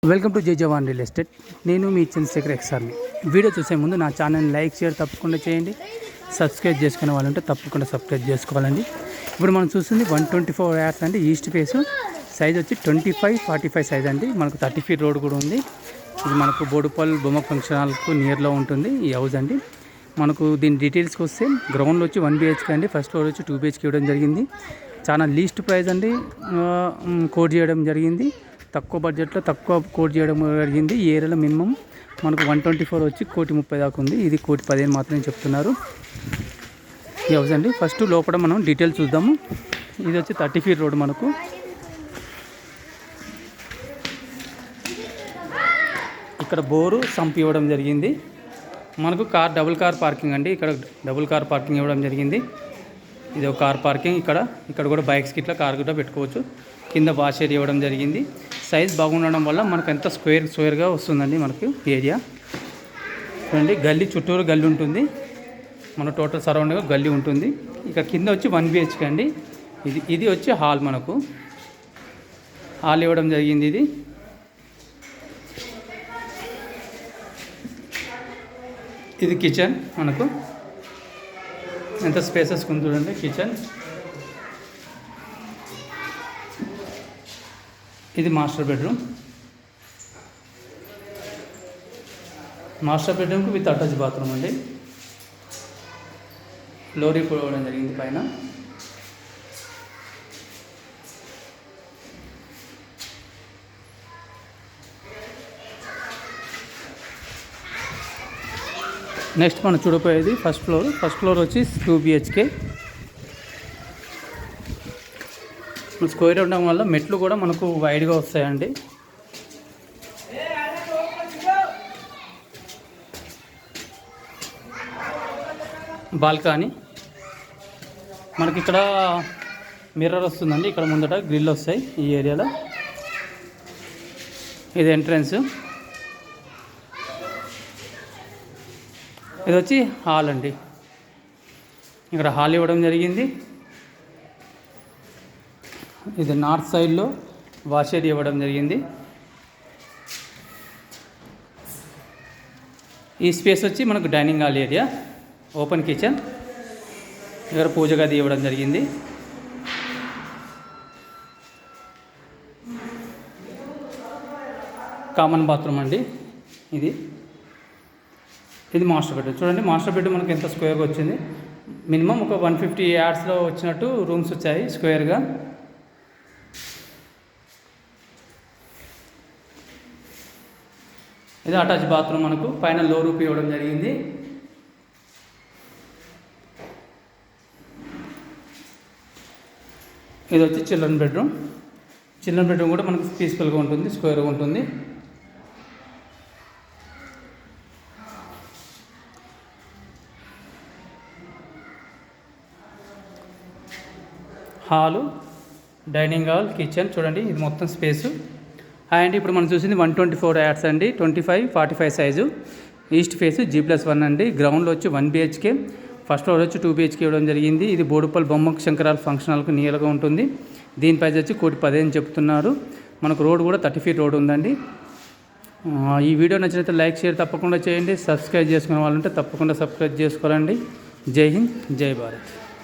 Welcome to జై జవాన్ real estate. నేను మీ Chandrasekhar ఎక్స్ఆర్ని. Video చూసే ముందు నా ఛానల్ని లైక్ షేర్ తప్పకుండా చేయండి. సబ్స్క్రైబ్ చేసుకునే వాళ్ళంటే తప్పకుండా సబ్స్క్రైబ్ చేసుకోవాలండి. ఇప్పుడు మనం చూస్తుంది 124 యార్డ్స్ అండి. ఈస్ట్ ఫేస్ సైజ్ వచ్చి 25-45 సైజ్ అండి. మనకు 30 ఫీట్ రోడ్ కూడా ఉంది. ఇది మనకు బోడుపల్ బొమ్మ ఫంక్షన్ హాల్కు నియర్లో ఉంటుంది ఈ హౌస్ అండి. మనకు దీని డీటెయిల్స్కి వస్తే గ్రౌండ్లో వచ్చి 1 BHK అండి. ఫస్ట్ ఫ్లోర్ వచ్చి 2 BHK ఇవ్వడం జరిగింది. చాలా లీస్ట్ ప్రైస్ అండి కోట్ చేయడం జరిగింది. తక్కువ బడ్జెట్లో తక్కువ కోట్ చేయడం జరిగింది. ఈ ఏరియాలో మినిమం మనకు 124 వచ్చి 1,30,000 దాకా ఉంది. ఇది 1,15,000 మాత్రమే చెప్తున్నారు ఈ హౌస్ అండి. ఫస్ట్ లోపల మనం డీటెయిల్స్ చూద్దాము. ఇది వచ్చి 30 ఫీట్ రోడ్. మనకు ఇక్కడ బోరు సంప్ ఇవ్వడం జరిగింది. మనకు డబుల్ కార్ పార్కింగ్ అండి. ఇక్కడ డబుల్ కార్ పార్కింగ్ ఇవ్వడం జరిగింది. ఇది ఒక కార్ పార్కింగ్. ఇక్కడ కూడా బైక్స్కి ఇట్లా కార్ కూడా పెట్టుకోవచ్చు. కింద వాష్ ఏరియా ఇవ్వడం జరిగింది. సైజ్ బాగుండడం వల్ల మనకు ఎంత స్క్వేర్గా వస్తుందండి మనకు ఏరియా. చూడండి, గల్లీ చుట్టూరు గల్లీ ఉంటుంది. మన టోటల్ సరౌండింగ్గా గల్లీ ఉంటుంది. ఇక కింద వచ్చి 1 BHK అండి. ఇది వచ్చి హాల్. మనకు హాల్ ఇవ్వడం జరిగింది. ఇది కిచెన్. మనకు ఎంత స్పేసెస్ ఉంది చూడండి కిచెన్. ఇది మాస్టర్ బెడ్రూమ్. మాస్టర్ బెడ్రూమ్కి విత్ అటాచ్ బాత్రూమ్ అండి. లోరీ పోవడం జరిగింది పైన. నెక్స్ట్ మనం చూడపోయేది ఫస్ట్ ఫ్లోర్ వచ్చి 2 BHK. స్క్వేర్ ఉండడం వల్ల మెట్లు కూడా మనకు వైడ్గా వస్తాయండి. బాల్కనీ మనకి ఇక్కడ మిర్రర్ వస్తుందండి. ఇక్కడ ముందట గ్రిల్ వస్తాయి ఈ ఏరియాలో. ఇది ఎంట్రన్స్. ఇది వచ్చి హాల్ అండి. ఇక్కడ హాల్ ఇవ్వడం జరిగింది. ఇది నార్త్ సైడ్లో వాష్ ఏరియా ఇవ్వడం జరిగింది. ఈ స్పేస్ వచ్చి మనకు dining hall area, open kitchen. ఇక్కడ పూజ గది ఇవ్వడం జరిగింది. కామన్ బాత్రూమ్ అండి. ఇది మాస్టర్ బెడ్రూమ్. చూడండి, మాస్టర్ బెడ్రూమ్ మనకు ఎంత స్క్వేర్గా వచ్చింది. మినిమం ఒక 150 యార్డ్స్లో వచ్చినట్టు రూమ్స్ వచ్చాయి స్క్వేర్గా. ఇది అటాచ్ బాత్రూమ్. మనకు పైన లో రూప్ ఇవ్వడం జరిగింది. ఇది వచ్చి చిల్డ్రన్ బెడ్రూమ్. చిల్డ్రన్ బెడ్రూమ్ కూడా మనకు పీస్ఫుల్గా ఉంటుంది, స్క్వేర్గా ఉంటుంది. Hall, dining hall, kitchen. చూడండి, ఇది మొత్తం స్పేసు. అండ్ ఇప్పుడు మనం చూసింది 124 యార్డ్స్ అండి. 25-45 సైజు. ఈస్ట్ ఫేస్ G+1 అండి. గ్రౌండ్లో వచ్చి 1 BHK. ఫస్ట్ ఫ్లోర్ వచ్చి 2 BHK ఇవ్వడం జరిగింది. ఇది బోడుపల్ బొమ్మ శంకరాల ఫంక్షన్ హాల్కు నియర్గా ఉంటుంది. దీని ప్రైస్ వచ్చి 1,15,000 చెప్తున్నారు. మనకు రోడ్ కూడా 30 ఫీట్ రోడ్ ఉందండి. ఈ వీడియో నచ్చినట్లయితే లైక్ షేర్ తప్పకుండా చేయండి. సబ్స్క్రైబ్ చేసుకునే వాళ్ళంటే తప్పకుండా సబ్స్క్రైబ్ చేసుకోవాలండి. జై హింద్, జై భారత్.